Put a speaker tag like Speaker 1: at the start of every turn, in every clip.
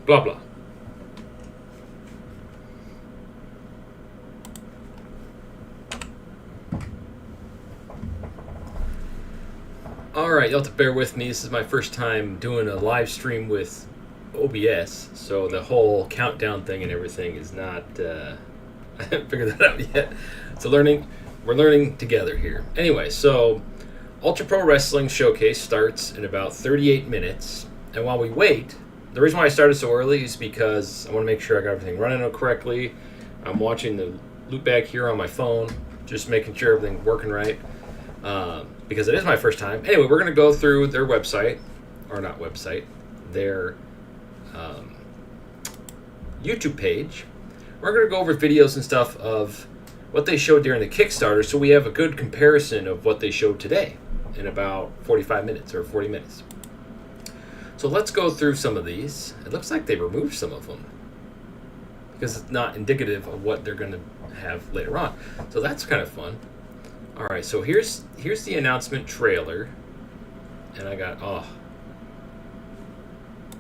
Speaker 1: blah blah. Alright, you'll have to bear with me. This is my first time doing a live stream with OBS, so the whole countdown thing and everything is not... I haven't figured that out yet. So we're learning together here. Anyway, so Ultra Pro Wrestling Showcase starts in about 38 minutes. And while we wait, the reason why I started so early is because I want to make sure I got everything running correctly. I'm watching the loop back here on my phone, just making sure everything's working right. Because it is my first time. Anyway, we're going to go through their website, or not website, their YouTube page. We're going to go over videos and stuff of what they showed during the Kickstarter, so we have a good comparison of what they showed today in about 45 minutes or 40 minutes. So let's go through some of these. It looks like they removed some of them because it's not indicative of what they're going to have later on. So that's kind of fun. All right, so here's the announcement trailer, and I got,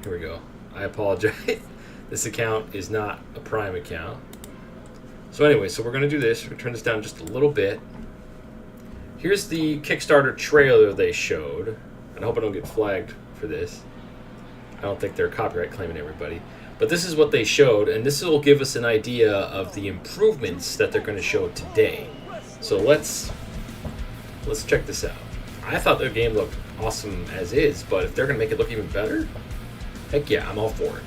Speaker 1: here we go. I apologize. This account is not a Prime account. So anyway, so we're going to do this. We're going to turn this down just a little bit. Here's the Kickstarter trailer they showed, and I hope I don't get flagged for this. I don't think they're copyright claiming everybody. But this is what they showed, and this will give us an idea of the improvements that they're going to show today. So let's check this out. I thought the game looked awesome as is, but if they're going to make it look even better, heck yeah, I'm all for it.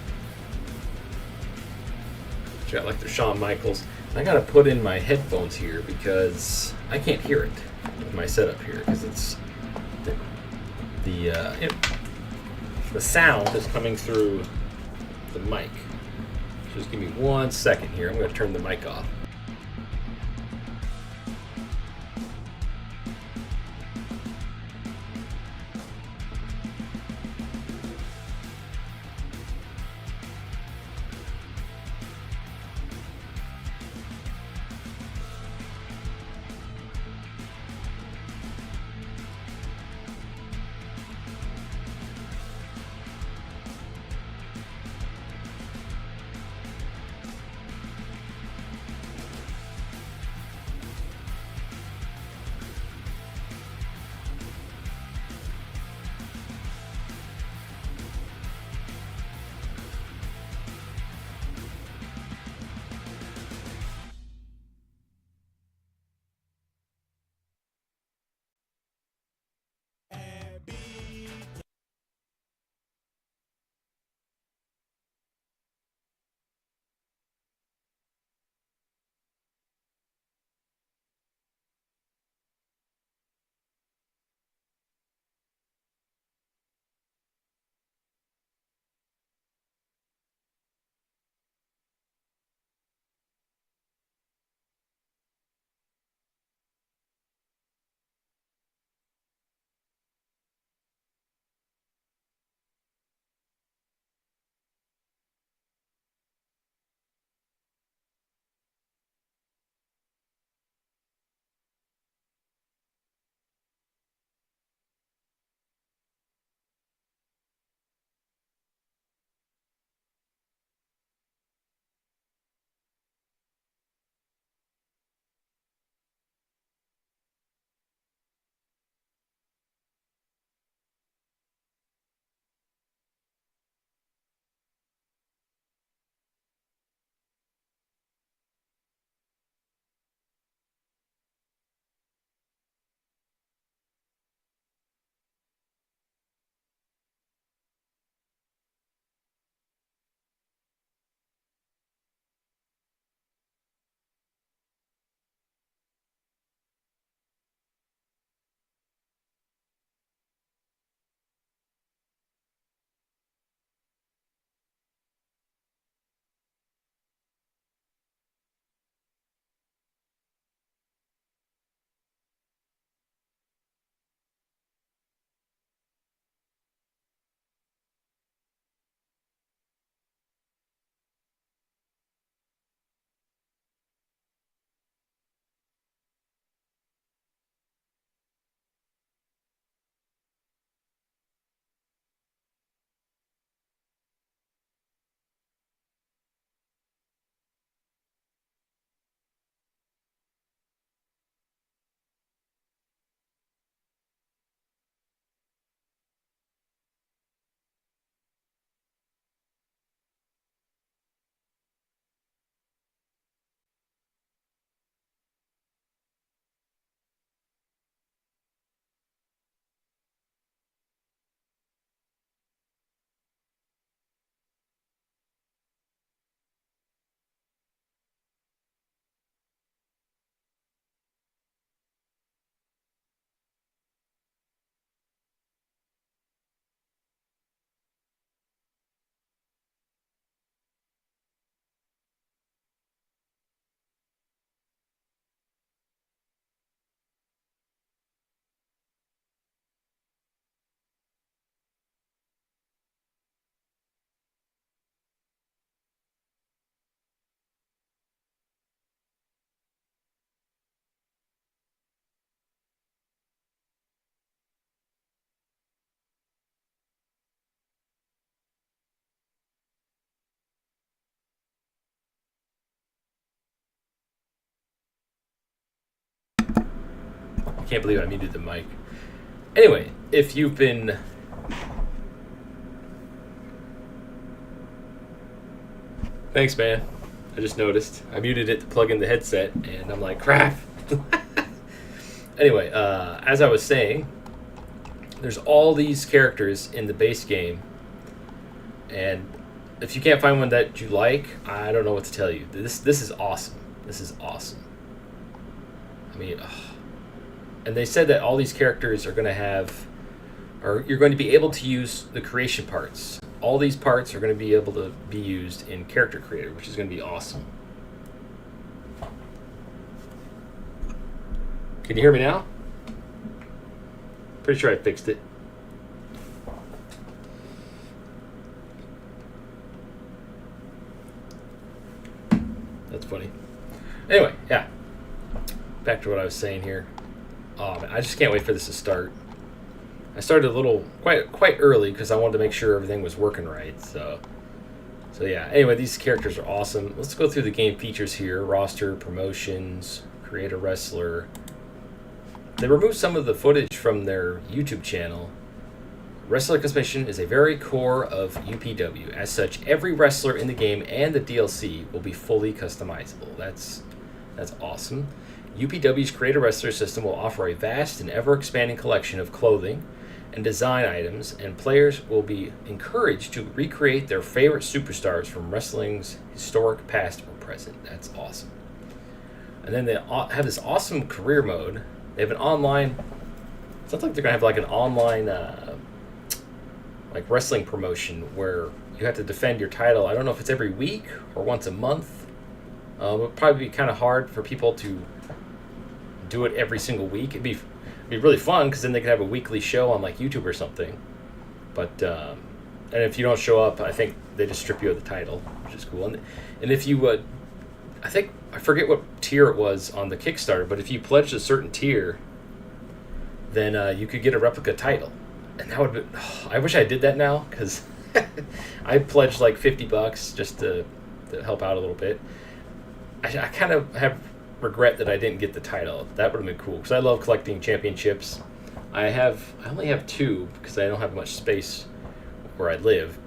Speaker 1: Got like the Shawn Michaels. I got to put in my headphones here because I can't hear it with my setup here because it's the sound is coming through the mic. Just give me 1 second here. I'm going to turn the mic off. Can't believe I muted the mic. Anyway, if you've been... Thanks, man. I just noticed. I muted it to plug in the headset, and I'm like, crap. Anyway, as I was saying, there's all these characters in the base game, and if you can't find one that you like, I don't know what to tell you. This is awesome. This is awesome. I mean, and they said that all these characters are going to have, or you're going to be able to use the creation parts. All these parts are going to be able to be used in Character Creator, which is going to be awesome. Can you hear me now? Pretty sure I fixed it. That's funny. Anyway, yeah. Back to what I was saying here. Oh, man, I just can't wait for this to start. I started a little quite early because I wanted to make sure everything was working right. So yeah. Anyway, these characters are awesome. Let's go through the game features here: roster, promotions, create a wrestler. They removed some of the footage from their YouTube channel. Wrestler customization is a very core of UPW. As such, every wrestler in the game and the DLC will be fully customizable. That's awesome. UPW's Create a Wrestler system will offer a vast and ever-expanding collection of clothing and design items, and players will be encouraged to recreate their favorite superstars from wrestling's historic past or present. That's awesome. And then they have this awesome career mode. They have an online, sounds like they're going to have like an online like wrestling promotion where you have to defend your title. I don't know if it's every week or once a month. It would probably be kind of hard for people to do it every single week. It'd be really fun because then they could have a weekly show on like YouTube or something. But and if you don't show up, I think they just strip you of the title, which is cool. And if you I forget what tier it was on the Kickstarter, but if you pledged a certain tier, then you could get a replica title, and that would be. I wish I did that now because I pledged like $50 just to help out a little bit. I kind of have regret that I didn't get the title. That would have been cool because I love collecting championships. I only have 2 because I don't have much space where I live.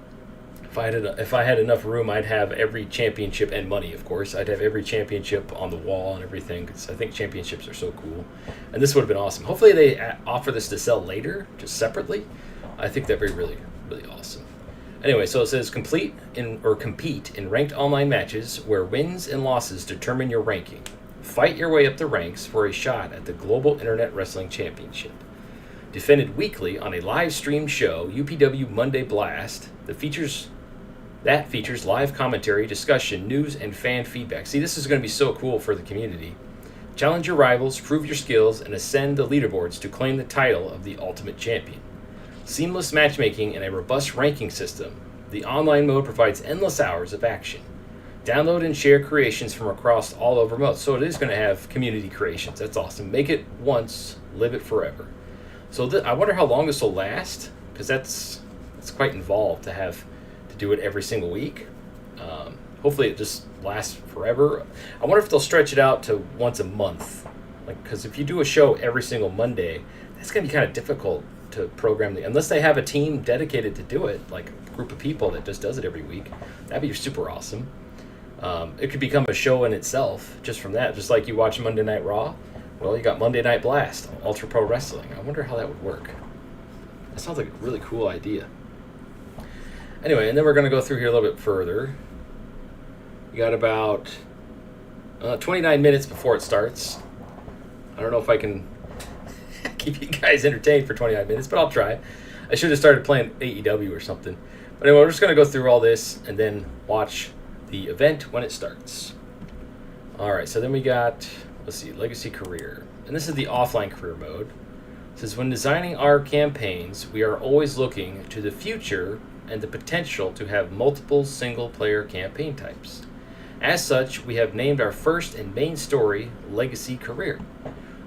Speaker 1: If I had enough room, I'd have every championship and money, of course. I'd have every championship on the wall and everything because I think championships are so cool. And this would have been awesome. Hopefully they offer this to sell later, just separately. I think that'd be really, really awesome. Anyway, so it says compete in ranked online matches where wins and losses determine your ranking. Fight your way up the ranks for a shot at the Global Internet Wrestling Championship. Defended weekly on a live stream show, UPW Monday Blast, that features live commentary, discussion, news, and fan feedback. See, this is going to be so cool for the community. Challenge your rivals, prove your skills, and ascend the leaderboards to claim the title of the Ultimate Champion. Seamless matchmaking and a robust ranking system. The online mode provides endless hours of action. Download and share creations from across all over modes. So it is going to have community creations. That's awesome. Make it once, live it forever. So I wonder how long this will last, because it's quite involved to do it every single week. Hopefully it just lasts forever. I wonder if they'll stretch it out to once a month, because if you do a show every single Monday, that's going to be kind of difficult to program unless they have a team dedicated to do it, like a group of people that just does it every week. That'd be super awesome. It could become a show in itself just from that. Just like you watch Monday Night Raw, well, you got Monday Night Blast, Ultra Pro Wrestling. I wonder how that would work. That sounds like a really cool idea. Anyway, and then we're going to go through here a little bit further. We got about 29 minutes before it starts. I don't know if I can keep you guys entertained for 29 minutes, but I'll try. I should have started playing AEW or something. But anyway, we're just going to go through all this and then watch the event when it starts. Alright, so then we got, let's see, Legacy Career. And this is the offline career mode. It says, when designing our campaigns, we are always looking to the future and the potential to have multiple single-player campaign types. As such, we have named our first and main story Legacy Career.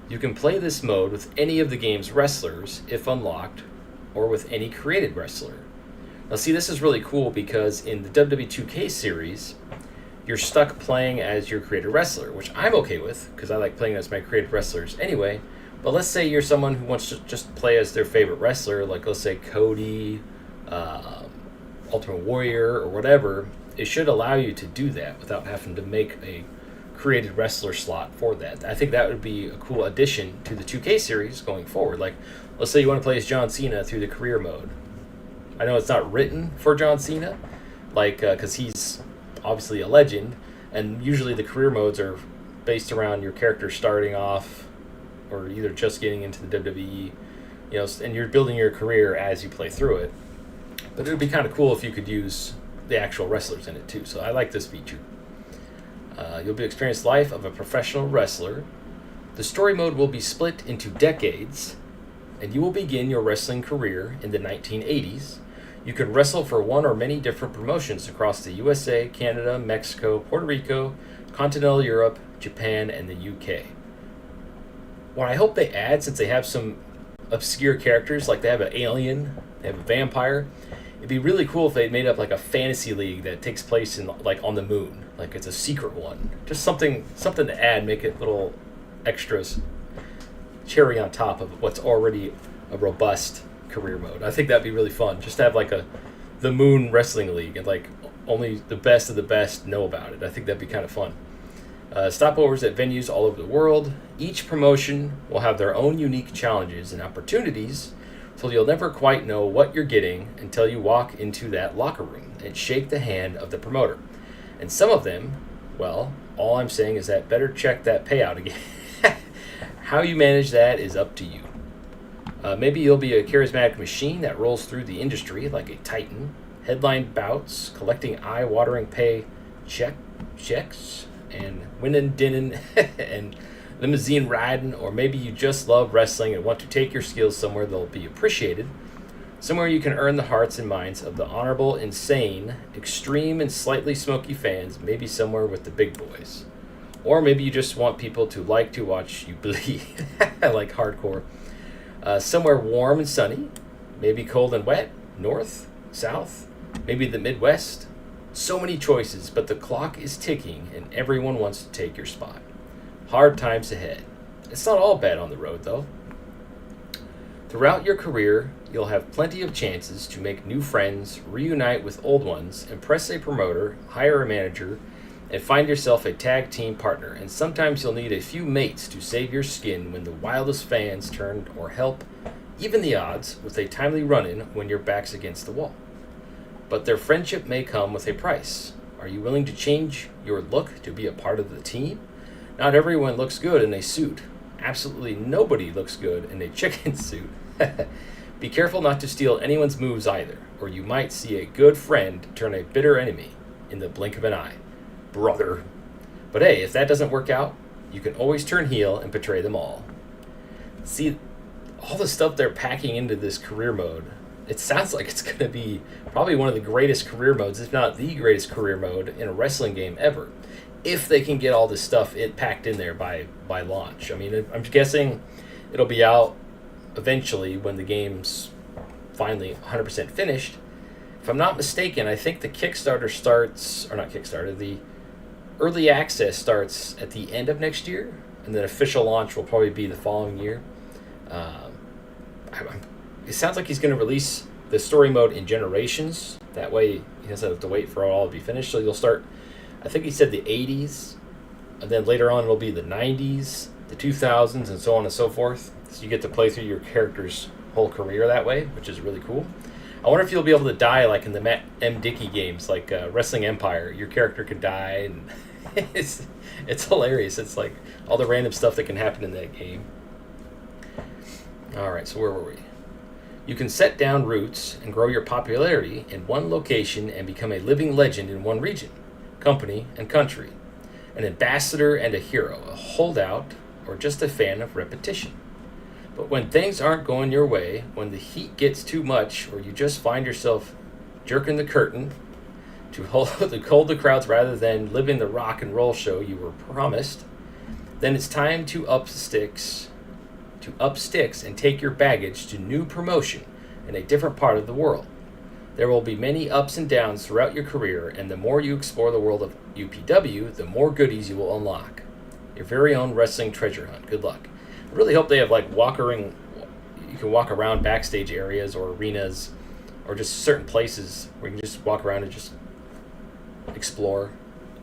Speaker 1: You can play this mode with any of the game's wrestlers, if unlocked, or with any created wrestler. Now see, this is really cool because in the WWE 2K series, you're stuck playing as your created wrestler, which I'm okay with because I like playing as my created wrestlers anyway. But let's say you're someone who wants to just play as their favorite wrestler, like let's say Cody, uh, Ultimate Warrior, or whatever. It should allow you to do that without having to make a created wrestler slot for that. I think that would be a cool addition to the 2K series going forward. Like, let's say you want to play as John Cena through the career mode. I know it's not written for John Cena, like, because he's obviously a legend, and usually the career modes are based around your character starting off or either just getting into the WWE, and you're building your career as you play through it. But it would be kind of cool if you could use the actual wrestlers in it too. So I like this feature. You'll be experiencing the life of a professional wrestler. The story mode will be split into decades, and you will begin your wrestling career in the 1980s. You can wrestle for one or many different promotions across the USA, Canada, Mexico, Puerto Rico, continental Europe, Japan, and the UK. What I hope they add, since they have some obscure characters, like they have an alien, they have a vampire, it'd be really cool if they made up like a fantasy league that takes place in like on the moon, like it's a secret one. Just something to add, make it little extras, cherry on top of what's already a robust career mode. I think that'd be really fun. Just to have like the Moon Wrestling League, and like only the best of the best know about it. I think that'd be kind of fun. Stopovers at venues all over the world. Each promotion will have their own unique challenges and opportunities, so you'll never quite know what you're getting until you walk into that locker room and shake the hand of the promoter. And some of them, well, all I'm saying is that better check that payout again. How you manage that is up to you. Maybe you'll be a charismatic machine that rolls through the industry like a titan, headline bouts, collecting eye-watering pay checks, and winning, dinning, and limousine riding, or maybe you just love wrestling and want to take your skills somewhere they'll be appreciated, somewhere you can earn the hearts and minds of the honorable, insane, extreme, and slightly smoky fans, maybe somewhere with the big boys. Or maybe you just want people to like to watch you bleed, like hardcore. Somewhere warm and sunny, maybe cold and wet, north, south, maybe the Midwest. So many choices, but the clock is ticking and everyone wants to take your spot. Hard times ahead. It's not all bad on the road, though. Throughout your career, you'll have plenty of chances to make new friends, reunite with old ones, impress a promoter, hire a manager, and find yourself a tag team partner. And sometimes you'll need a few mates to save your skin when the wildest fans turn or help even the odds with a timely run-in when your back's against the wall. But their friendship may come with a price. Are you willing to change your look to be a part of the team? Not everyone looks good in a suit. Absolutely nobody looks good in a chicken suit. Be careful not to steal anyone's moves either, or you might see a good friend turn a bitter enemy in the blink of an eye. Brother. But hey, if that doesn't work out, you can always turn heel and betray them all. See, all the stuff they're packing into this career mode, it sounds like it's going to be probably one of the greatest career modes, if not the greatest career mode in a wrestling game ever, if they can get all this stuff packed in there by launch. I mean, I'm guessing it'll be out eventually when the game's finally 100% finished. If I'm not mistaken, I think the Kickstarter starts, or not Kickstarter, the early access starts at the end of next year, and then official launch will probably be the following year. It sounds like he's going to release the story mode in generations. That way he doesn't have to wait for it all to be finished. So you'll start, I think he said the 80s, and then later on will be the 90s, the 2000s, and so on and so forth. So you get to play through your character's whole career that way, which is really cool. I wonder if you'll be able to die like in the Matt M. Dickey games, like Wrestling Empire. Your character could die, and it's hilarious. It's like all the random stuff that can happen in that game. All right, so where were we? You can set down roots and grow your popularity in one location and become a living legend in one region, company, and country. An ambassador and a hero, a holdout, or just a fan of repetition. But when things aren't going your way, when the heat gets too much, or you just find yourself jerking the curtain to hold the crowds rather than living the rock and roll show you were promised, then it's time to up sticks and take your baggage to new promotion in a different part of the world. There will be many ups and downs throughout your career, and the more you explore the world of UPW, the more goodies you will unlock. Your very own wrestling treasure hunt. Good luck. really hope they have like you can walk around backstage areas or arenas or just certain places where you can just walk around and just explore.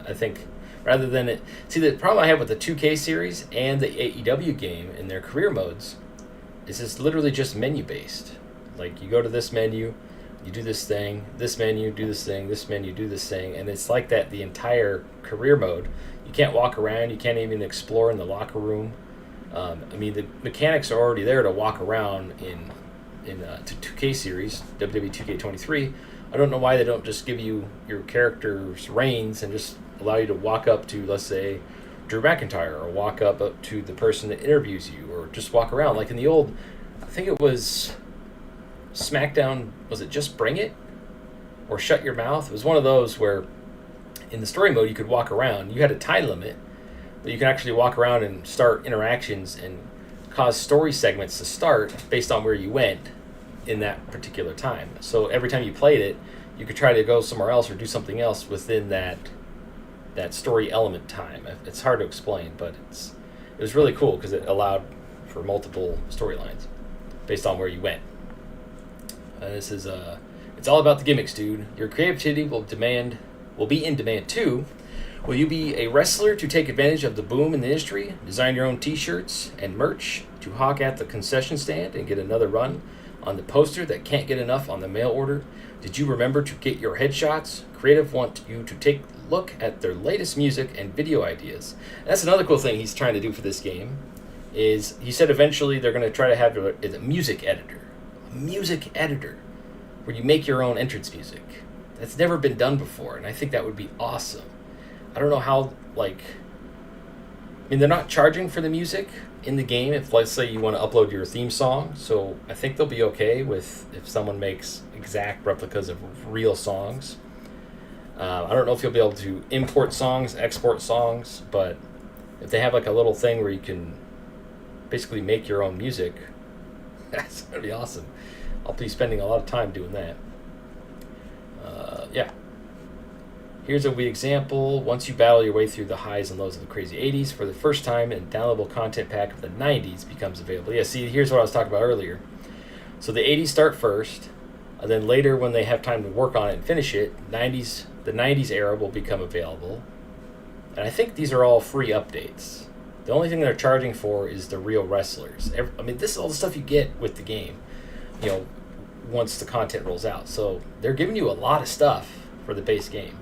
Speaker 1: I think rather than it. See, the problem I have with the 2K series and the AEW game in their career modes is it's literally just menu based. Like you go to this menu, you do this thing, this menu, do this thing, this menu, do this thing, and it's like that the entire career mode. You can't walk around, you can't even explore in the locker room. I mean, the mechanics are already there to walk around in 2K series, WWE 2K23. I don't know why they don't just give you your character's reins and just allow you to walk up to, let's say, Drew McIntyre, or walk up to the person that interviews you, or just walk around. Like in the old, I think it was SmackDown, was it Just Bring It? Or Shut Your Mouth? It was one of those where in the story mode you could walk around. You had a time limit, but you can actually walk around and start interactions and cause story segments to start based on where you went in that particular time. So every time you played it, you could try to go somewhere else or do something else within that story element time. It's hard to explain, but it was really cool because it allowed for multiple storylines based on where you went. This is it's all about the gimmicks, dude. Your creativity will be in demand too. Will you be a wrestler to take advantage of the boom in the industry, design your own t-shirts and merch to hawk at the concession stand and get another run on the poster that can't get enough on the mail order? Did you remember to get your headshots? Creative want you to take a look at their latest music and video ideas. That's another cool thing he's trying to do for this game. Is he said eventually they're going to try to have a music editor. A music editor where you make your own entrance music. That's never been done before, and I think that would be awesome. I don't know how, I mean, they're not charging for the music in the game if, let's say, you want to upload your theme song, so I think they'll be okay with if someone makes exact replicas of real songs. I don't know if you'll be able to import songs, export songs, but if they have, like, a little thing where you can basically make your own music, that's going to be awesome. I'll be spending a lot of time doing that. Yeah. Here's a wee example. Once you battle your way through the highs and lows of the crazy 80s, for the first time, a downloadable content pack of the 90s becomes available. Yeah, see, here's what I was talking about earlier. So the 80s start first, and then later when they have time to work on it and finish it, the 90s era will become available. And I think these are all free updates. The only thing they're charging for is the real wrestlers. I mean, this is all the stuff you get with the game, once the content rolls out. So they're giving you a lot of stuff for the base game.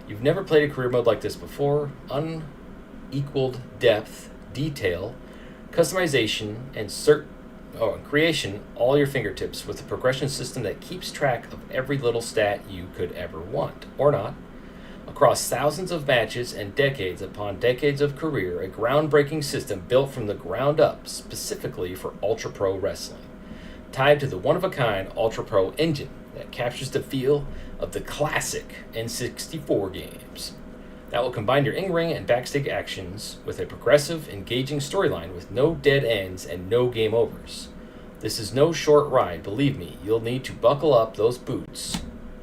Speaker 1: You've never played a career mode like this before. Unequaled depth, detail, customization, and creation all your fingertips with a progression system that keeps track of every little stat you could ever want, or not. Across thousands of matches and decades upon decades of career, a groundbreaking system built from the ground up specifically for Ultra Pro Wrestling, tied to the one-of-a-kind Ultra Pro engine that captures the feel of the classic N64 games. That will combine your in-ring and backstage actions with a progressive, engaging storyline with no dead ends and no game overs. This is no short ride, believe me. You'll need to buckle up those boots.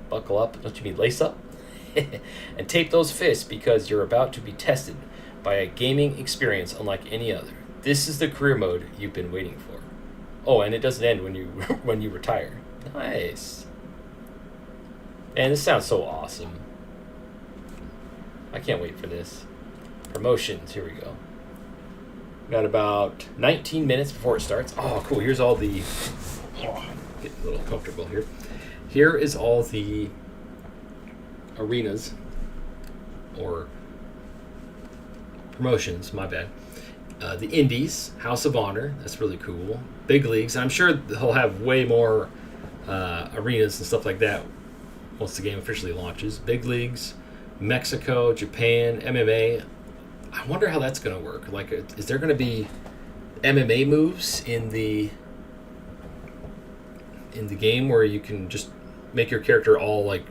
Speaker 1: Buckle up? Don't you mean lace up? And tape those fists because you're about to be tested by a gaming experience unlike any other. This is the career mode you've been waiting for. Oh, and it doesn't end when you retire. Nice. Man, this sounds so awesome. I can't wait for this. Promotions, here we go. Got about 19 minutes before it starts. Oh, cool. Here's all the... get a little comfortable here. Here is all the arenas or promotions, my bad. The Indies, House of Honor, that's really cool. Big Leagues, I'm sure they'll have way more arenas and stuff like that once the game officially launches. Big Leagues, Mexico, Japan, MMA. I wonder how that's going to work. Like, is there going to be MMA moves in the game where you can just make your character all like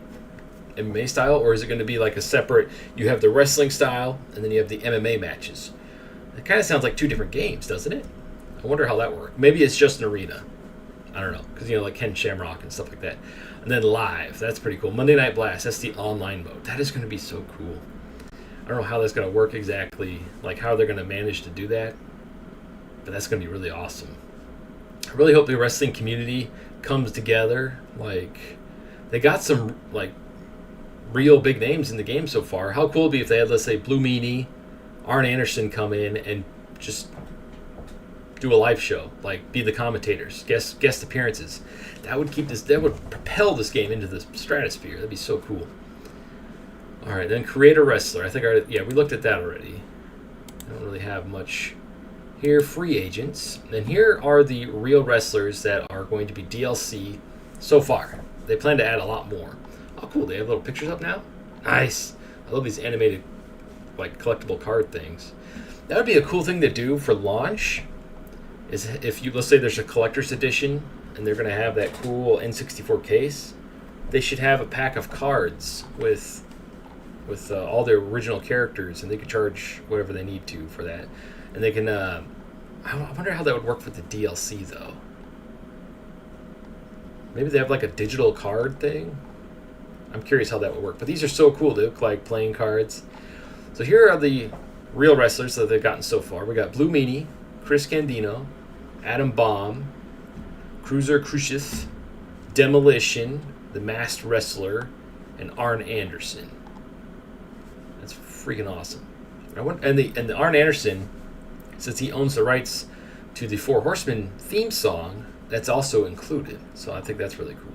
Speaker 1: MMA style, or is it going to be like a separate? You have the wrestling style, and then you have the MMA matches. It kind of sounds like two different games, doesn't it? I wonder how that works. Maybe it's just an arena. I don't know, because like Ken Shamrock and stuff like that. And then live, that's pretty cool. Monday Night Blast, that's the online mode. That is going to be so cool. I don't know how that's going to work exactly, like how they're going to manage to do that. but that's going to be really awesome. I really hope the wrestling community comes together. Like, they got some like real big names in the game so far. How cool would it be if they had, let's say, Blue Meanie, Arn Anderson come in and just do a live show, like be the commentators, guest appearances. That would propel this game into the stratosphere. That'd be so cool. All right, then create a wrestler. I think we looked at that already. I don't really have much here. Free agents, and here are the real wrestlers that are going to be DLC so far. They plan to add a lot more. Oh, cool! They have little pictures up now. Nice. I love these animated, like, collectible card things. That would be a cool thing to do for launch. Is if you, let's say there's a collector's edition and they're going to have that cool N64 case, they should have a pack of cards with all their original characters, and they could charge whatever they need to for that. And they can, I wonder how that would work with the DLC though. Maybe they have like a digital card thing. I'm curious how that would work. But these are so cool. They look like playing cards. So here are the real wrestlers that they've gotten so far. We got Blue Meanie, Chris Candido, Adam Bomb, Cruiser Crucius, Demolition, the Masked Wrestler, and Arn Anderson. That's freaking awesome. And the Arn Anderson, since he owns the rights to the Four Horsemen theme song, that's also included. So I think that's really cool.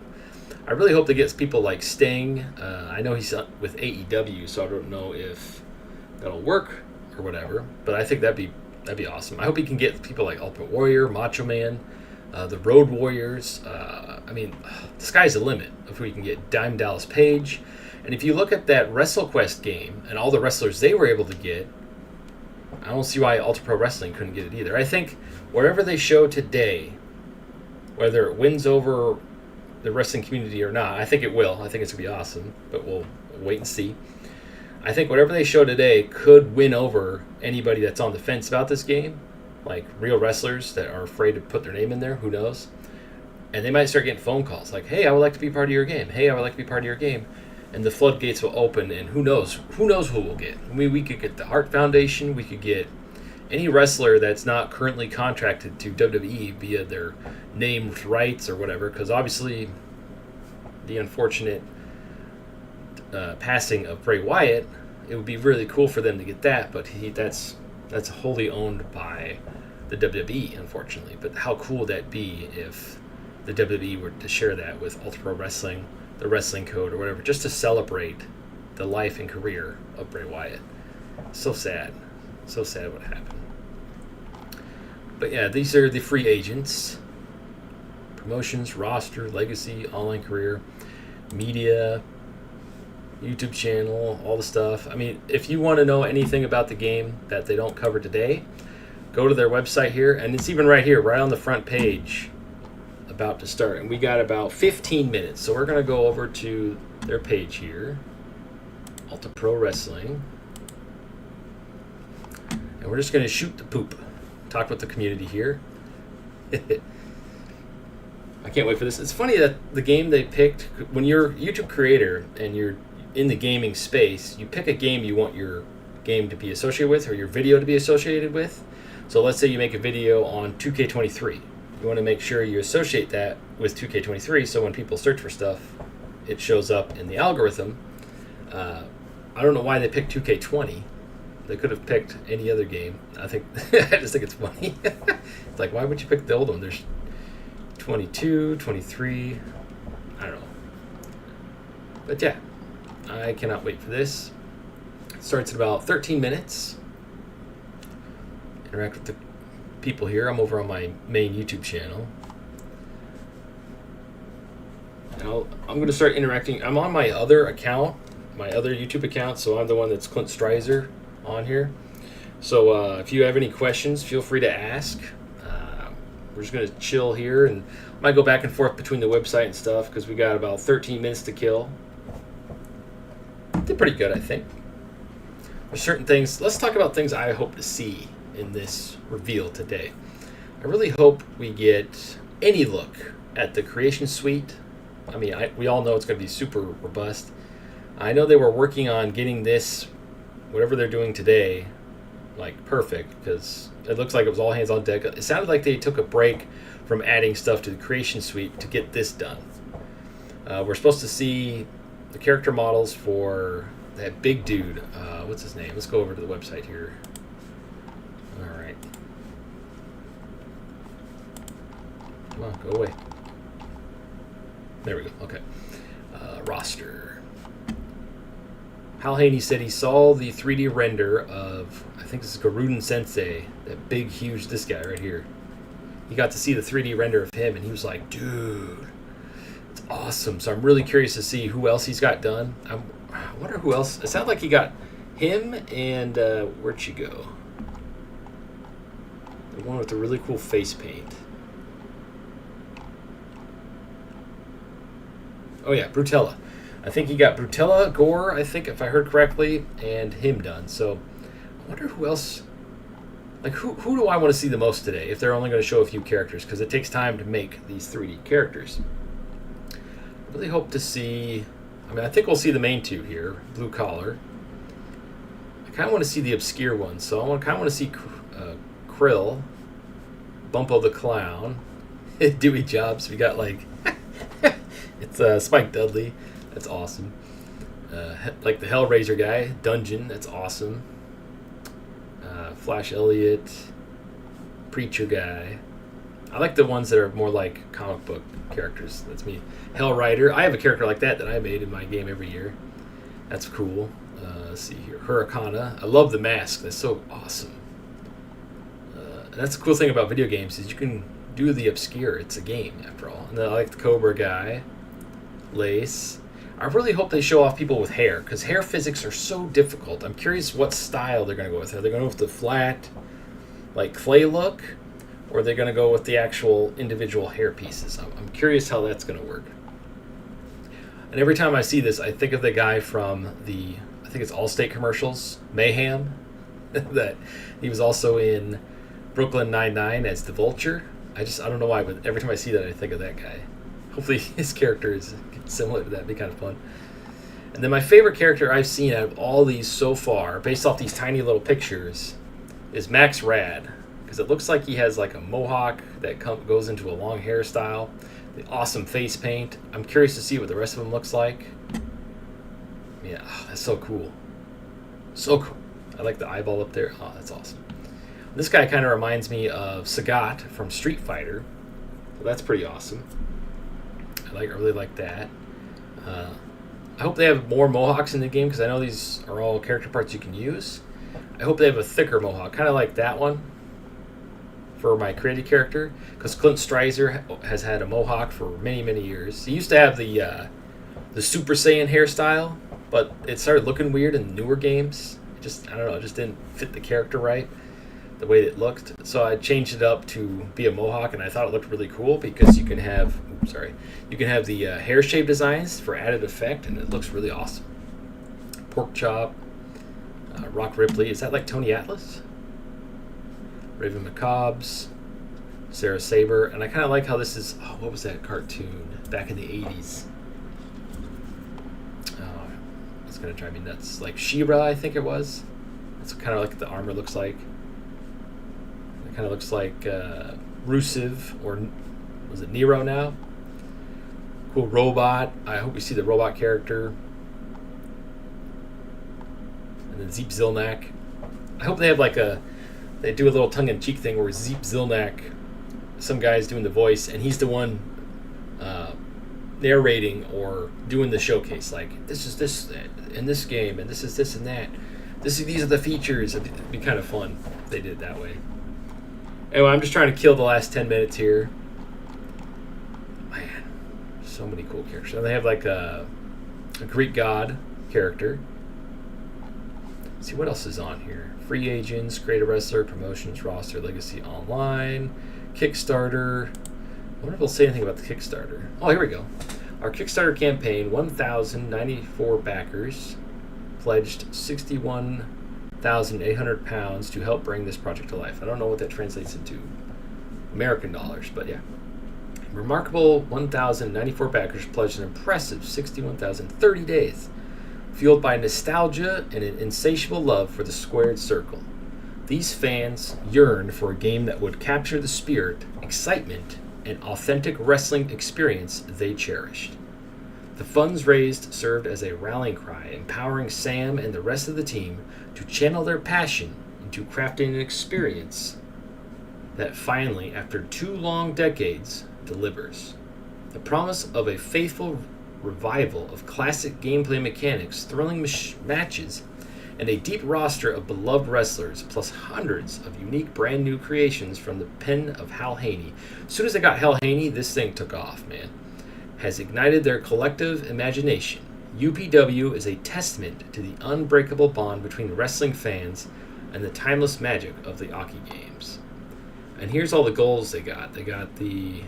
Speaker 1: I really hope they get people like Sting. I know he's with AEW, so I don't know if that'll work or whatever. But I think that'd be awesome. I hope he can get people like Ultimate Warrior, Macho Man, the Road Warriors. I mean, the sky's the limit if we can get Dime Dallas Page. And if you look at that WrestleQuest game and all the wrestlers they were able to get, I don't see why Ultra Pro Wrestling couldn't get it either. I think wherever they show today, whether it wins over the wrestling community or not, I think it will. I think it's going to be awesome, but we'll wait and see. I think whatever they show today could win over anybody that's on the fence about this game, like real wrestlers that are afraid to put their name in there. Who knows? And they might start getting phone calls like, hey, I would like to be part of your game. Hey, I would like to be part of your game. And the floodgates will open, and who knows who we'll get. I mean, we could get the Hart Foundation. We could get any wrestler that's not currently contracted to WWE via their named rights or whatever, because obviously the unfortunate passing of Bray Wyatt, it would be really cool for them to get that, but that's wholly owned by the WWE, unfortunately. But how cool would that be if the WWE were to share that with Ultra Pro Wrestling, the Wrestling Code, or whatever, just to celebrate the life and career of Bray Wyatt. So sad. So sad what happened. But yeah, these are the free agents. Promotions, roster, legacy, online career, media, YouTube channel, all the stuff. I mean, if you want to know anything about the game that they don't cover today, go to their website here, and it's even right here, right on the front page, about to start. And we got about 15 minutes, so we're going to go over to their page here, Ultra Pro Wrestling, and we're just going to shoot the poop, talk with the community here. I can't wait for this. It's funny that the game they picked, when you're a YouTube creator and you're in the gaming space, you pick a game you want your game to be associated with or your video to be associated with. So let's say you make a video on 2K23. You want to make sure you associate that with 2K23 so when people search for stuff, it shows up in the algorithm. I don't know why they picked 2K20. They could have picked any other game. I just think it's funny. It's like, why would you pick the old one? There's 22, 23, I don't know. But yeah, I cannot wait for this. It starts in about 13 minutes. Interact with the people here. I'm over on my main YouTube channel. And I'm going to start interacting. I'm on my other account, my other YouTube account, so I'm the one that's Clint Stryzer on here. So if you have any questions, feel free to ask. We're just going to chill here, and I might go back and forth between the website and stuff because we got about 13 minutes to kill. Did pretty good, I think. There's certain things. Let's talk about things I hope to see in this reveal today. I really hope we get any look at the Creation Suite. I mean, we all know it's going to be super robust. I know they were working on getting this, whatever they're doing today, like perfect because it looks like it was all hands on deck. It sounded like they took a break from adding stuff to the creation suite to get this done. We're supposed to see the character models for that big dude. What's his name? Let's go over to the website here. All right. Come on, go away. There we go. Okay. Roster. Hal Haney said he saw the 3D render of, I think this is Garuden Sensei, that big, huge, this guy right here. He got to see the 3D render of him, and he was like, dude, it's awesome. So I'm really curious to see who else he's got done. I wonder who else. It sounds like he got him and, where'd she go? The one with the really cool face paint. Oh yeah, Brutella. I think he got Brutella, Gore, I think, if I heard correctly, and him done. So I wonder who else. Like, who do I want to see the most today if they're only going to show a few characters? Because it takes time to make these 3D characters. I really hope to see. I mean, I think we'll see the main two here. Blue Collar. I kind of want to see the obscure ones. So I kind of want to see Krill, Bumpo the Clown, Dewey Jobs. We got like. It's Spike Dudley. That's awesome. Like the Hellraiser guy, Dungeon. That's awesome. Flash Elliott, Preacher guy. I like the ones that are more like comic book characters. That's me. Hell Rider. I have a character like that I made in my game every year. That's cool. Let's see here. Hurricana. I love the mask. That's so awesome. That's the cool thing about video games is you can do the obscure. It's a game after all. And then I like the Cobra guy. Lace. I really hope they show off people with hair because hair physics are so difficult. I'm curious what style they're going to go with. Are they going to go with the flat, like clay look, or are they going to go with the actual individual hair pieces? I'm curious how that's going to work. And every time I see this, I think of the guy from I think it's Allstate commercials, Mayhem, that he was also in Brooklyn Nine-Nine as the Vulture. I don't know why, but every time I see that, I think of that guy. Hopefully his character is similar to that. It'd be kind of fun. And then my favorite character I've seen out of all these so far, based off these tiny little pictures, is Max Rad. Because it looks like he has like a mohawk that goes into a long hairstyle. The awesome face paint. I'm curious to see what the rest of him looks like. Yeah, that's so cool. So cool. I like the eyeball up there. Oh, that's awesome. This guy kind of reminds me of Sagat from Street Fighter. So that's pretty awesome. I really like that. I hope they have more mohawks in the game because I know these are all character parts you can use. I hope they have a thicker mohawk, kind of like that one for my created character, because Clint Stryzer has had a mohawk for many, many years. He used to have the Super Saiyan hairstyle, but it started looking weird in newer games. I don't know, it just didn't fit the character right, the way it looked. So I changed it up to be a mohawk, and I thought it looked really cool because you can have the hair shape designs for added effect, and it looks really awesome. Pork Chop, Rock Ripley. Is that like Tony Atlas? Raven McCobbs, Sarah Saber, and I kind of like how this is. Oh, what was that cartoon back in the 80s? Oh, it's gonna drive me nuts. Like She-Ra, I think it was. That's kind of like the armor looks like. It kind of looks like Rusev, or was it Nero now? Cool robot. I hope we see the robot character. And then Zeep Zilnak. I hope they have they do a little tongue-in-cheek thing where Zeep Zilnak, some guy's doing the voice, and he's the one narrating or doing the showcase. Like, this is this in this game, and this is this and that. These are the features. It'd be kind of fun if they did it that way. Anyway, I'm just trying to kill the last 10 minutes here. Man, so many cool characters. And they have like a Greek god character. Let's see what else is on here. Free agents, create a wrestler, promotions, roster, legacy, online, Kickstarter. I wonder if they'll say anything about the Kickstarter. Oh, here we go. Our Kickstarter campaign, 1,094 backers, pledged 61,800 pounds to help bring this project to life. I don't know what that translates into American dollars, but yeah. Remarkable 1,094 backers pledged an impressive 61,030 days, fueled by nostalgia and an insatiable love for the squared circle. These fans yearned for a game that would capture the spirit, excitement, and authentic wrestling experience they cherished. The funds raised served as a rallying cry, empowering Sam and the rest of the team to channel their passion into crafting an experience that finally, after 2 long decades, delivers. The promise of a faithful revival of classic gameplay mechanics, thrilling matches, and a deep roster of beloved wrestlers, plus hundreds of unique brand new creations from the pen of Hal Haney. As soon as I got Hal Haney, this thing took off, man. Has ignited their collective imagination. UPW is a testament to the unbreakable bond between wrestling fans and the timeless magic of the Aki games. And here's all the goals they got. They got the,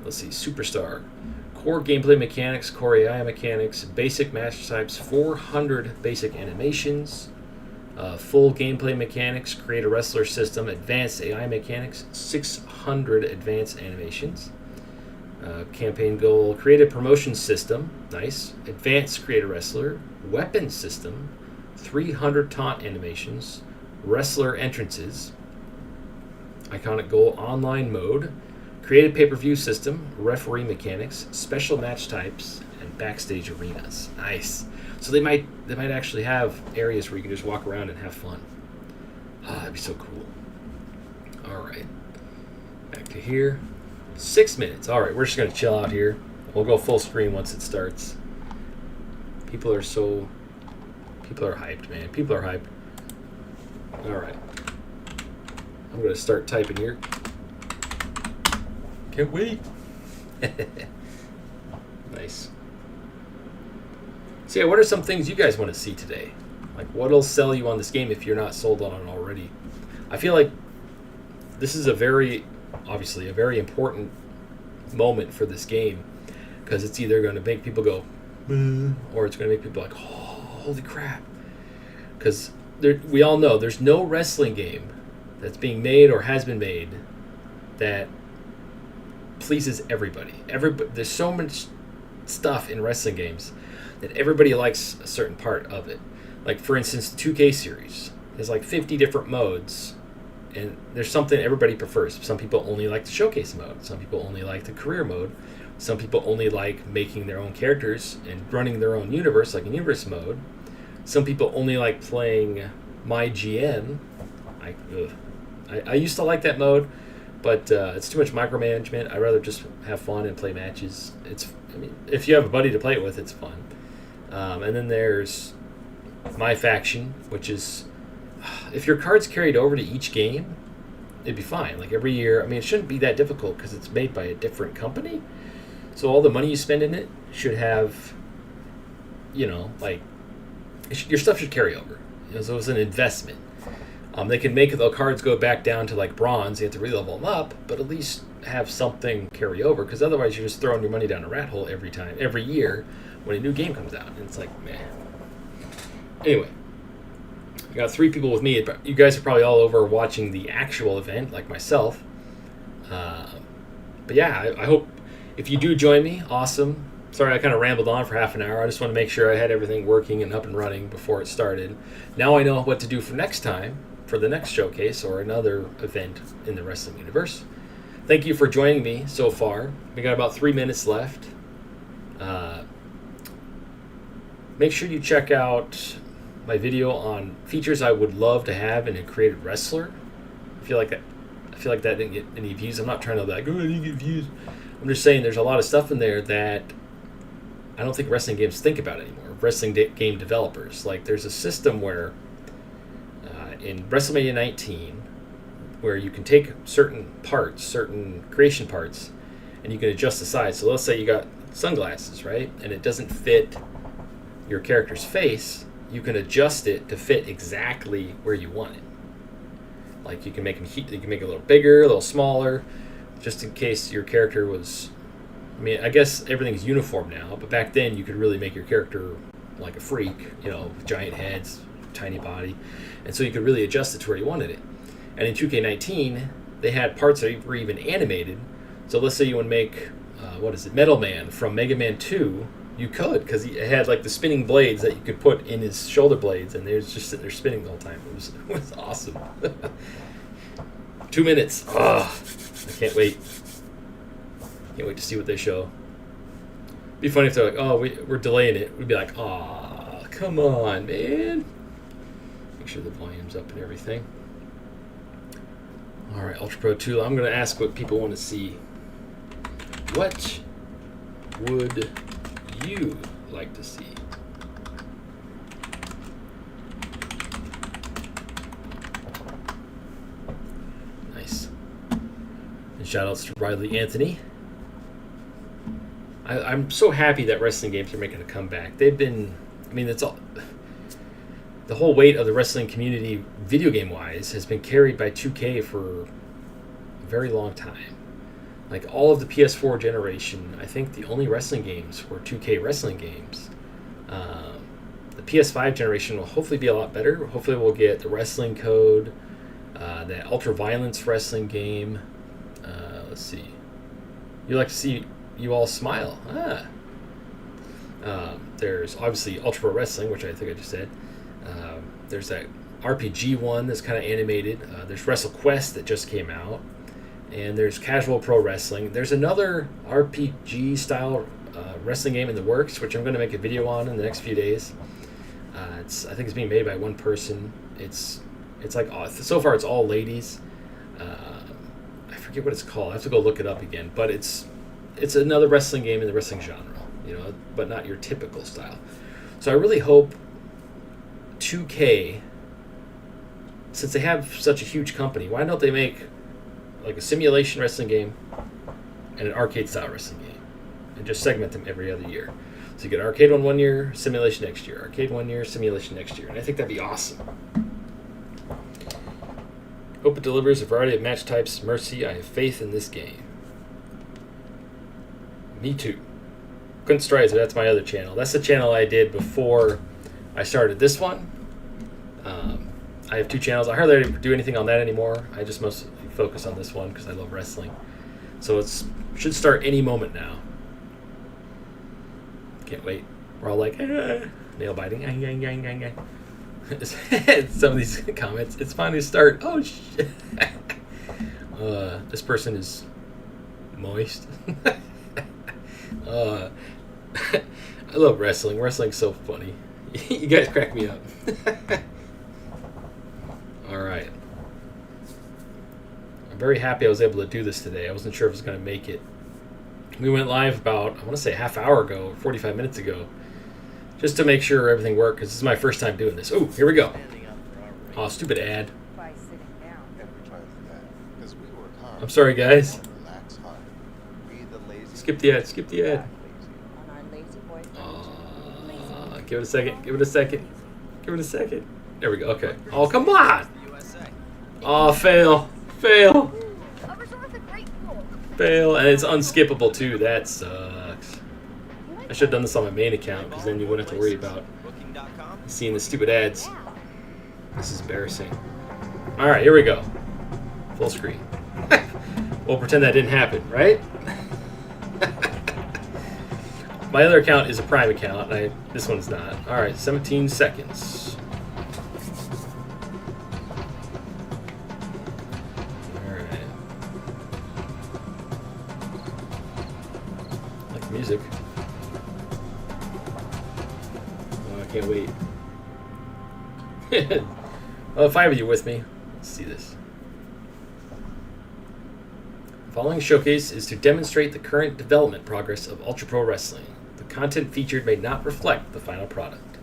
Speaker 1: Superstar. Core gameplay mechanics, core AI mechanics, basic match types, 400 basic animations, full gameplay mechanics, create a wrestler system, advanced AI mechanics, 600 advanced animations. Campaign goal, create a promotion system, nice. Advanced create a wrestler, weapon system, 300 taunt animations, wrestler entrances. Iconic goal, online mode, create a pay-per-view system, referee mechanics, special match types, and backstage arenas. Nice. So they might actually have areas where you can just walk around and have fun. That'd be so cool. All right, back to here. 6 minutes. All right, we're just gonna chill out here. We'll go full screen once it starts. People are hyped, man. People are hyped. All right, I'm gonna start typing here. Can't wait. Nice. So yeah, what are some things you guys want to see today? Like, what'll sell you on this game if you're not sold on it already? I feel like this is obviously a very important moment for this game, because it's either going to make people go, or it's going to make people like, oh, holy crap. Because we all know there's no wrestling game that's being made or has been made that pleases everybody. There's so much stuff in wrestling games that everybody likes a certain part of it. Like, for instance, the 2K series. There's like 50 different modes, and there's something everybody prefers. Some people only like the showcase mode. Some people only like the career mode. Some people only like making their own characters and running their own universe, like in universe mode. Some people only like playing my GM. I used to like that mode, but it's too much micromanagement. I'd rather just have fun and play matches. If you have a buddy to play it with, it's fun. And then there's my faction, which is, if your cards carried over to each game, it'd be fine. Like every year, it shouldn't be that difficult because it's made by a different company. So all the money you spend in it should have, your stuff should carry over. So it's an investment. They can make the cards go back down to like bronze. You have to re-level them up, but at least have something carry over, because otherwise you're just throwing your money down a rat hole every year when a new game comes out. And it's like, man. Anyway, I got 3 people with me. You guys are probably all over watching the actual event, like myself. But yeah, I hope if you do join me, awesome. Sorry, I kind of rambled on for half an hour. I just want to make sure I had everything working and up and running before it started. Now I know what to do for next time, for the next showcase or another event in the wrestling universe. Thank you for joining me so far. We got about 3 minutes left. Make sure you check out my video on features I would love to have in a created wrestler. I feel like that didn't get any views. I'm not trying to I didn't get views. I'm just saying there's a lot of stuff in there that I don't think wrestling games think about anymore. Wrestling game developers. Like, there's a system where in WrestleMania 19, where you can take certain creation parts, and you can adjust the size. So let's say you got sunglasses, right? And it doesn't fit your character's face. You can adjust it to fit exactly where you want it. Like, you can make it a little bigger, a little smaller, just in case your character was... I guess everything's uniform now, but back then you could really make your character like a freak, giant heads, tiny body, and so you could really adjust it to where you wanted it. And in 2K19, they had parts that were even animated. So let's say you want to make, Metal Man from Mega Man 2. You could, because he had like the spinning blades that you could put in his shoulder blades, and they was just sitting there spinning the whole time. It was awesome. 2 minutes. Oh, I can't wait. Can't wait to see what they show. It'd be funny if they're like, oh, we're delaying it. We'd be like, oh, come on, man. Make sure the volume's up and everything. All right, Ultra Pro 2. I'm going to ask what people want to see. What would you like to see? Nice. And shout outs to Riley Anthony. I'm so happy that wrestling games are making a comeback. They've been, I mean, it's all, the whole weight of the wrestling community, video game wise, has been carried by 2K for a very long time. Like all of the PS4 generation, I think the only wrestling games were 2K wrestling games. The PS5 generation will hopefully be a lot better. Hopefully we'll get the Wrestling Code, that Ultra Violence wrestling game. Let's see. You like to see you all smile. There's obviously Ultra Pro Wrestling, which I think I just said. There's that RPG one that's kind of animated. There's WrestleQuest that just came out. And there's Casual Pro Wrestling. There's another RPG-style wrestling game in the works, which I'm going to make a video on in the next few days. I think it's being made by one person. It's like, so far it's all ladies. I forget what it's called. I have to go look it up again. But it's another wrestling game in the wrestling genre, but not your typical style. So I really hope 2K, since they have such a huge company, why don't they make like a simulation wrestling game and an arcade style wrestling game and just segment them every other year. So you get arcade one year, simulation next year, arcade 1 year, simulation next year. And I think that'd be awesome. Hope it delivers a variety of match types. Mercy, I have faith in this game. Me too. Stryzer, that's my other channel. That's the channel I did before I started this one. I have 2 channels. I hardly do anything on that anymore. I just mostly focus on this one because I love wrestling. So it should start any moment now. Can't wait. We're all like, nail biting. Some of these comments. It's finally start. Oh, shit. This person is moist. I love wrestling. Wrestling's so funny. You guys crack me up. All right. I'm very happy I was able to do this today. I wasn't sure if I was going to make it. We went live about, I want to say, half hour ago, 45 minutes ago, just to make sure everything worked, because this is my first time doing this. Oh, here we go. Oh, stupid ad. I'm sorry, guys. Skip the ad. Skip the ad. Give it a second. Give it a second. Give it a second. There we go. Okay. Oh, come on. Oh, fail. Fail. Fail. And it's unskippable, too. That sucks. I should have done this on my main account, because then you wouldn't have to worry about seeing the stupid ads. This is embarrassing. All right, here we go. Full screen. We'll pretend that didn't happen, right? My other account is a Prime account. This one's not. All right, 17 seconds. All right. I like the music. Oh, I can't wait. Well, 5 of you with me. Let's see this. The following showcase is to demonstrate the current development progress of Ultra Pro Wrestling. The content featured may not reflect the final product.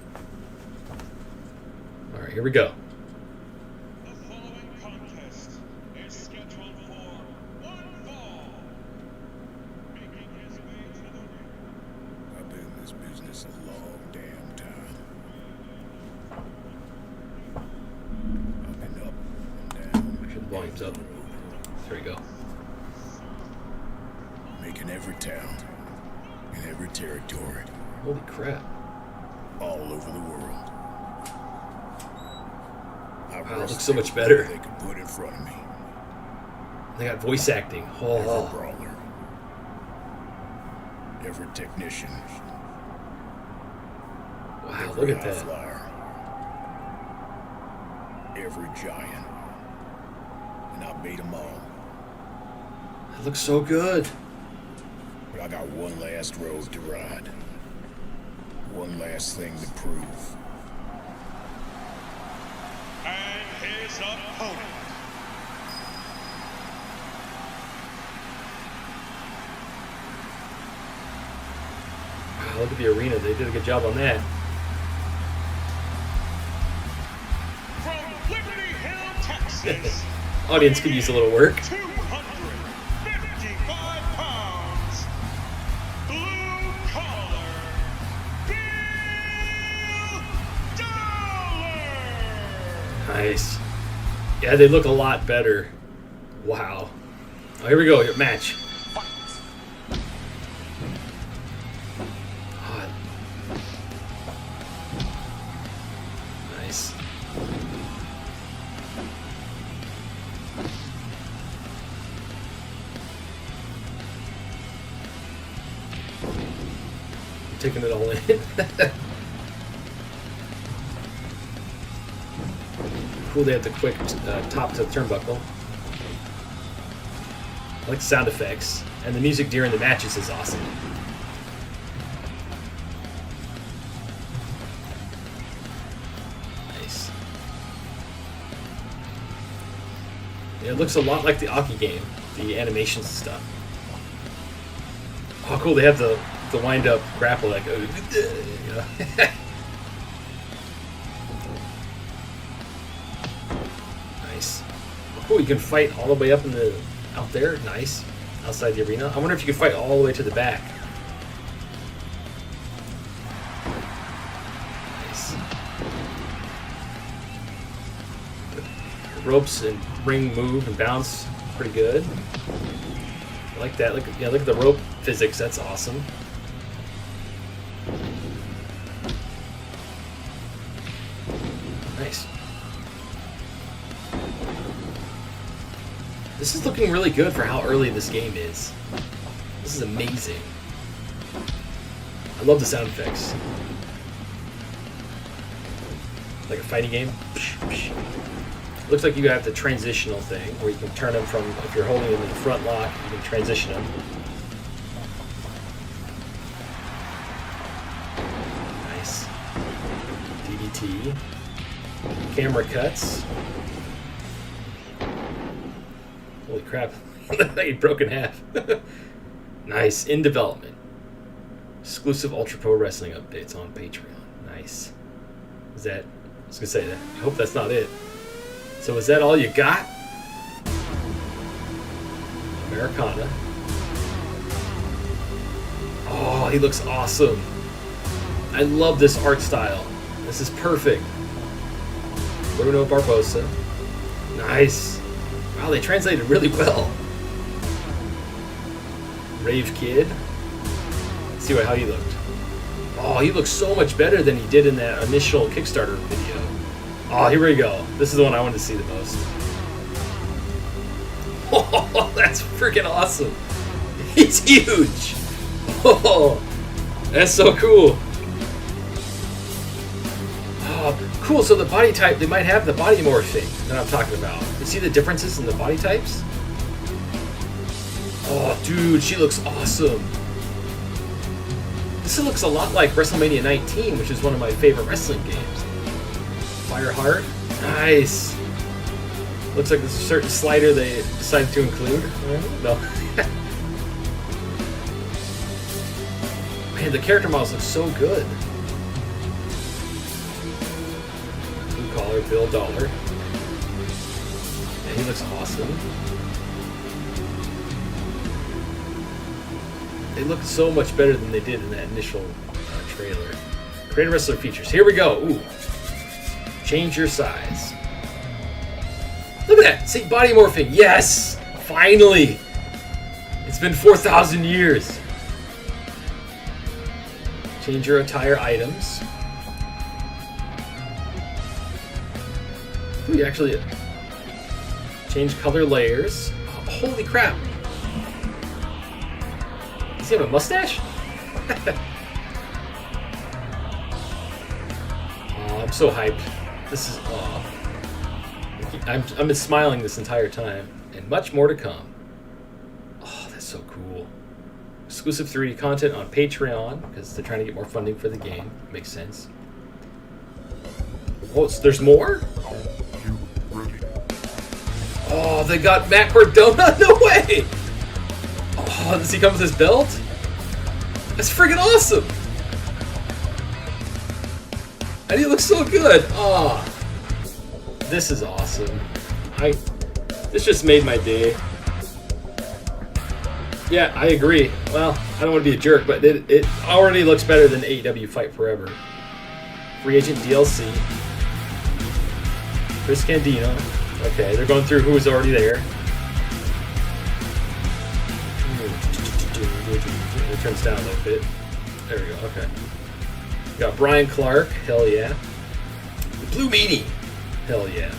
Speaker 1: All right, here we go.
Speaker 2: The following contest is scheduled for one fall. Making his way to the ring.
Speaker 3: I've been in this business a long damn time. I've been up and down.
Speaker 1: Make sure the volume's up. There we go.
Speaker 3: Making every town, in every territory,
Speaker 1: Holy crap.
Speaker 3: all over the world. I
Speaker 1: Wow, it looks so much better.
Speaker 3: They could put in front of me.
Speaker 1: They got voice acting.
Speaker 3: Every
Speaker 1: Oh.
Speaker 3: brawler, every technician,
Speaker 1: Wow, look at
Speaker 3: high
Speaker 1: that.
Speaker 3: flyer, every giant, and I beat them all.
Speaker 1: That looks so good.
Speaker 3: But I got one last road to ride. One last thing to prove.
Speaker 2: And his opponent.
Speaker 1: Wow, look at the arena. They did a good job on that.
Speaker 2: From Liberty Hill, Texas.
Speaker 1: Audience could use a little work.
Speaker 2: 255 pounds. Blue collar. Bill Dollar.
Speaker 1: Nice. Yeah, they look a lot better. Wow. Oh, here we go. Match. Oh. Nice. I'm taking it all in. Cool, they have the quick top to the turnbuckle. I like the sound effects. And the music during the matches is awesome. Nice. Yeah, it looks a lot like the Aki game, the animations and stuff. Oh, cool, they have the wind-up grapple that goes... You know? Nice. Oh, cool, you can fight all the way up in the... out there. Nice. Outside the arena. I wonder if you could fight all the way to the back. Nice. The ropes and ring move and bounce. Pretty good. I like that. Look at the rope physics. That's awesome. Nice. This is looking really good for how early this game is. This is amazing. I love the sound effects. Like a fighting game. Looks like you have the transitional thing where you can turn them from, if you're holding them in the front lock, you can transition them. Nice. DDT. Camera cuts. Holy crap. He broke in half. Nice. In development. Exclusive Ultra Pro Wrestling updates on Patreon. Nice. Is that... I was going to say that. I hope that's not it. So is that all you got? Americana. Oh, he looks awesome. I love this art style. This is perfect. Bruno Barbosa. Nice. Wow, they translated really well. Rave Kid. Let's see how he looked. Oh, he looks so much better than he did in that initial Kickstarter video. Oh, here we go. This is the one I wanted to see the most. Oh, that's freaking awesome. He's huge. Oh, that's so cool. Oh, cool. So the body type, they might have the body morphing that I'm talking about. You see the differences in the body types? Oh, dude, she looks awesome. This looks a lot like WrestleMania 19, which is one of my favorite wrestling games. Fireheart. Nice. Looks like there's a certain slider they decided to include. No. Man, the character models look so good. Blue collar, Bill Dollar. Yeah, he looks awesome. They look so much better than they did in that initial trailer. Creative wrestler features. Here we go. Ooh. Change your size. Look at that. See, body morphing. Yes! Finally! It's been 4,000 years. Change your attire items. Ooh, you actually change color layers. Oh, holy crap. Does he have a mustache? I'm so hyped. This is I've been smiling this entire time, and much more to come. Oh, that's so cool. Exclusive 3D content on Patreon because they're trying to get more funding for the game. Makes sense. Oh, there's more? Oh, they got Matt Cardona? No way! Oh, does he come with his belt? That's freaking awesome! And he looks so good! Oh, this is awesome. This just made my day. Yeah, I agree. Well, I don't want to be a jerk, but it already looks better than AEW Fight Forever. Free Agent DLC. Chris Candido. Okay, they're going through who's already there. It turns down a little bit. There we go, okay. We got Brian Clark, hell yeah. The Blue Meanie, hell yeah.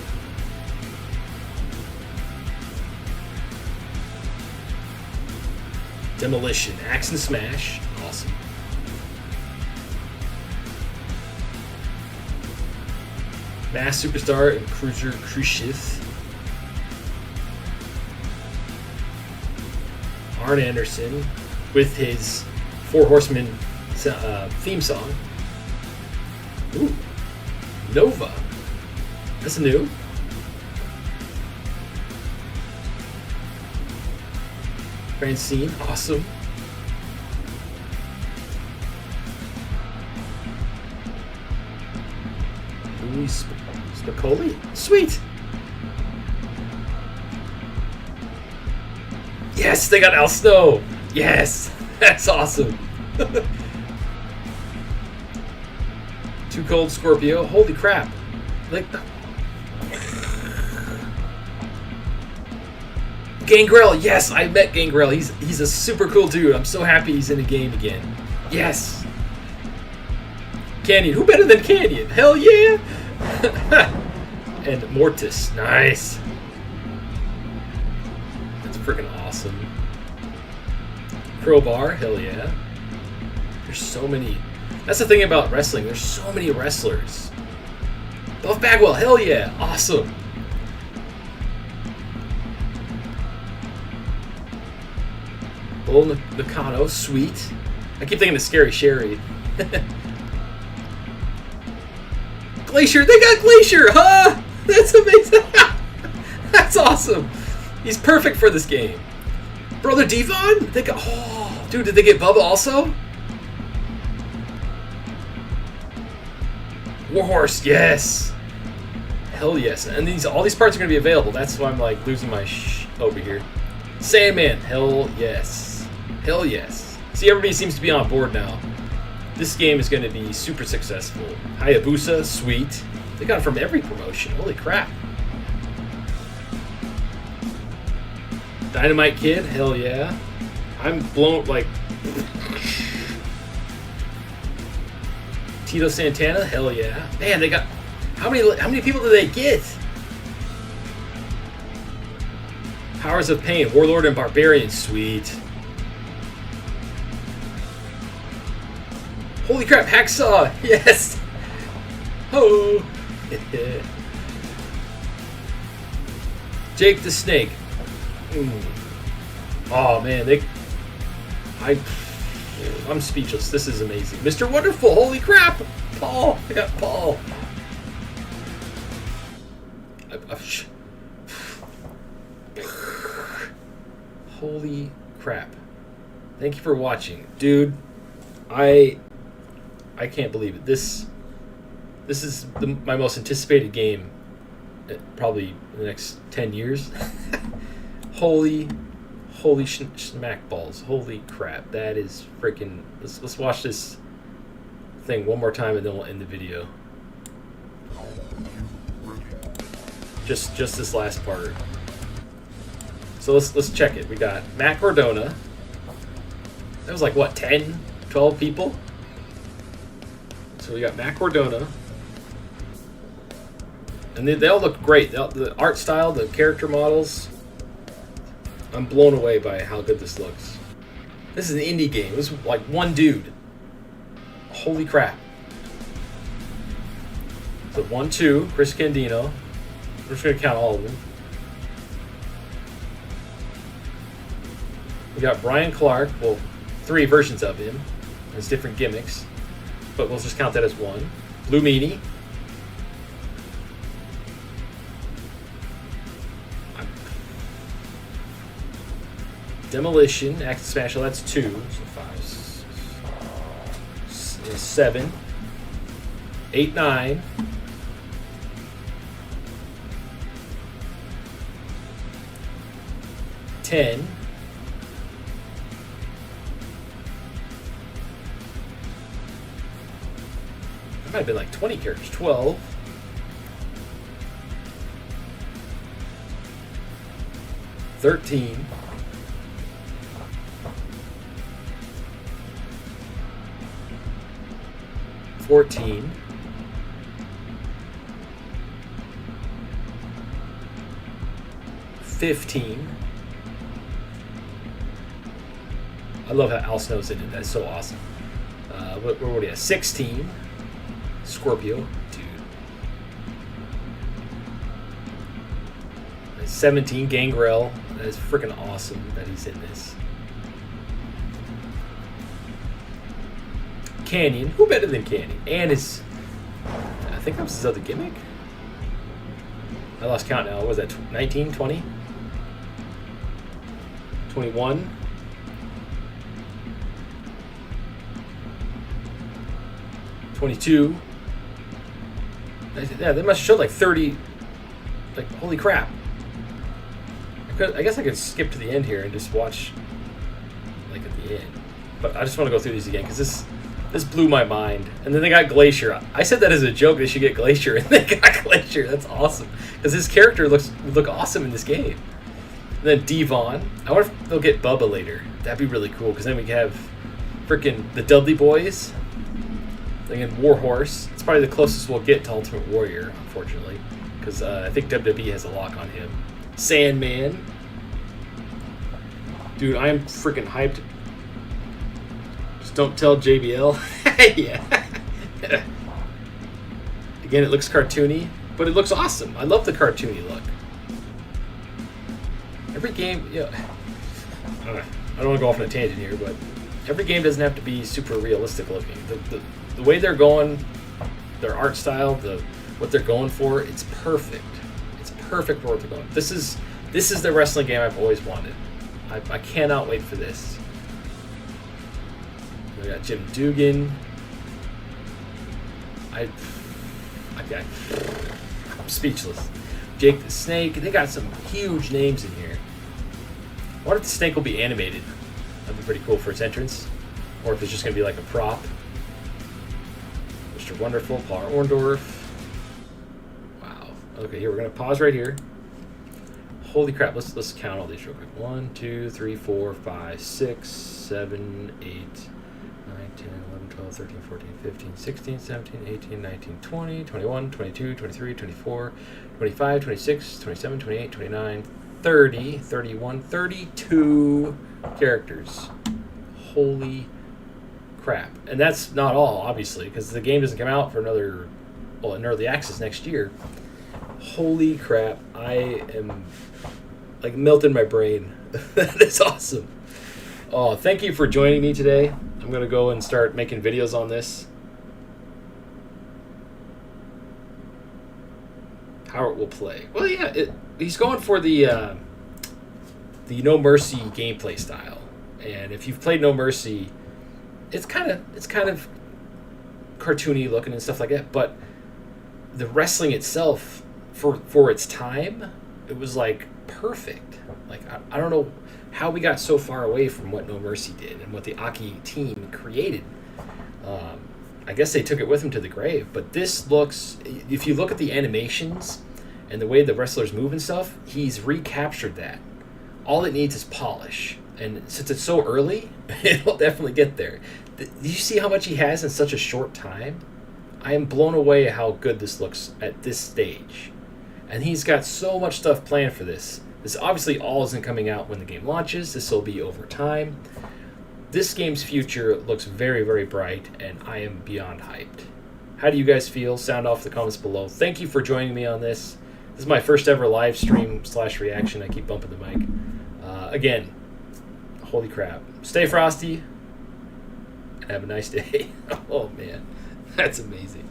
Speaker 1: Demolition, Axe and Smash, awesome. Mass Superstar and Cruiser Khrushchev. Arn Anderson with his Four Horsemen theme song. Ooh, Nova. That's new. Francine, awesome. Louis Spicoli, sweet. Yes, they got Al Snow. Yes, that's awesome. Too Cold Scorpio. Holy crap! Like Gangrel. Yes, I met Gangrel. He's a super cool dude. I'm so happy he's in the game again. Yes. Canyon. Who better than Canyon? Hell yeah! And Mortis. Nice. That's freaking awesome. Crowbar. Hell yeah. There's so many. That's the thing about wrestling. There's so many wrestlers. Buff Bagwell. Hell yeah. Awesome. Bull Nakano. Sweet. I keep thinking of Scary Sherry. Glacier, they got Glacier, huh? That's amazing. That's awesome. He's perfect for this game. Brother Devon? They got, oh, dude, did they get Bubba also? Warhorse, yes. Hell yes. And all these parts are going to be available. That's why I'm like losing my over here. Sandman, hell yes. Hell yes. See, everybody seems to be on board now. This game is going to be super successful. Hayabusa, sweet. They got it from every promotion. Holy crap. Dynamite Kid, hell yeah. I'm blown, like... Tito Santana, hell yeah. Man, they got... How many people did they get? Powers of Pain, Warlord and Barbarian, sweet. Holy crap, Hacksaw! Yes! Oh! Jake the Snake. Oh man, I'm speechless. This is amazing. Mr. Wonderful, holy crap! Paul! I got Paul. Holy crap. Thank you for watching. Dude, I can't believe it. This is my most anticipated game probably in the next 10 years. Holy smack balls. Holy crap. That is freaking... Let's watch this thing one more time and then we'll end the video. Just this last part. So let's check it. We got Matt Cardona. That was like what, 10, 12 people? So we got Matt Cardona. And they all look great. The art style, the character models. I'm blown away by how good this looks. This is an indie game. It was like one dude. Holy crap. The 1-2, Chris Candino. We're just going to count all of them. We got Brian Clark. Well, 3 versions of him. There's different gimmicks. But we'll just count that as 1. Lou Meany. Demolition, Axe Special, that's 2. So 5, 7, 8, 9. 10. That might have been like 20 characters. 12. 13. 14. 15. I love how Al Snow's in it. That's so awesome. What do you have? 16. Scorpio. Dude. 17. Gangrel. That is freaking awesome that he's in this. Canyon. Who better than Canyon? And his... I think that was his other gimmick. I lost count now. What was that? 19? 20? 21? 22. Yeah, they must have showed like 30. Like, holy crap. I guess I could skip to the end here and just watch like at the end. But I just want to go through these again because this blew my mind. And then they got Glacier. I said that as a joke. They should get Glacier, and they got Glacier. That's awesome because his character would look awesome in this game. And then Devon. I wonder if they'll get Bubba later. That'd be really cool because then we can have freaking the Dudley Boys. Again, Warhorse. It's probably the closest we'll get to Ultimate Warrior, unfortunately, because I think WWE has a lock on him. Sandman. Dude, I am freaking hyped. Just don't tell JBL. Yeah. Again, it looks cartoony, but it looks awesome. I love the cartoony look. Every game, yeah. I don't want to go off on a tangent here, but every game doesn't have to be super realistic looking. The way they're going, their art style, what they're going for, it's perfect. It's perfect for what they're going. This is the wrestling game I've always wanted. I cannot wait for this. We got Jim Dugan. I'm speechless. Jake the Snake. They got some huge names in here. I wonder if the Snake will be animated. That'd be pretty cool for its entrance. Or if it's just going to be like a prop. Mr. Wonderful, Paul Orndorff. Wow. Okay, here we're going to pause right here. Holy crap, let's count all these real quick. 1, 2, 3, 4, 5, 6, 7, 8, 9, 10, 11, 12, 13, 14, 15, 16, 17, 18, 19, 20, 21, 22, 23, 24, 25, 26, 27, 28, 29, 30, 31, 32 characters. Holy crap. And that's not all, obviously, because the game doesn't come out for in early access next year. Holy crap. I am like melting my brain. That is awesome. Oh, thank you for joining me today. I'm going to go and start making videos on this. How it will play. Well, yeah, he's going for the No Mercy gameplay style. And if you've played No Mercy, it's kind of cartoony looking and stuff like that, but the wrestling itself for its time, it was like perfect. Like I don't know how we got so far away from what No Mercy did and what the Aki team created. I guess they took it with them to the grave, but this looks, if you look at the animations and the way the wrestlers move and stuff, he's recaptured that. All it needs is polish. And since it's so early, it'll definitely get there. Did you see how much he has in such a short time? I am blown away how good this looks at this stage. And he's got so much stuff planned for this. This obviously all isn't coming out when the game launches. This will be over time. This game's future looks very, very bright, and I am beyond hyped. How do you guys feel? Sound off the comments below. Thank you for joining me on this. This is my first ever live stream / reaction. I keep bumping the mic. Again, holy crap. Stay frosty and have a nice day. Oh, man. That's amazing.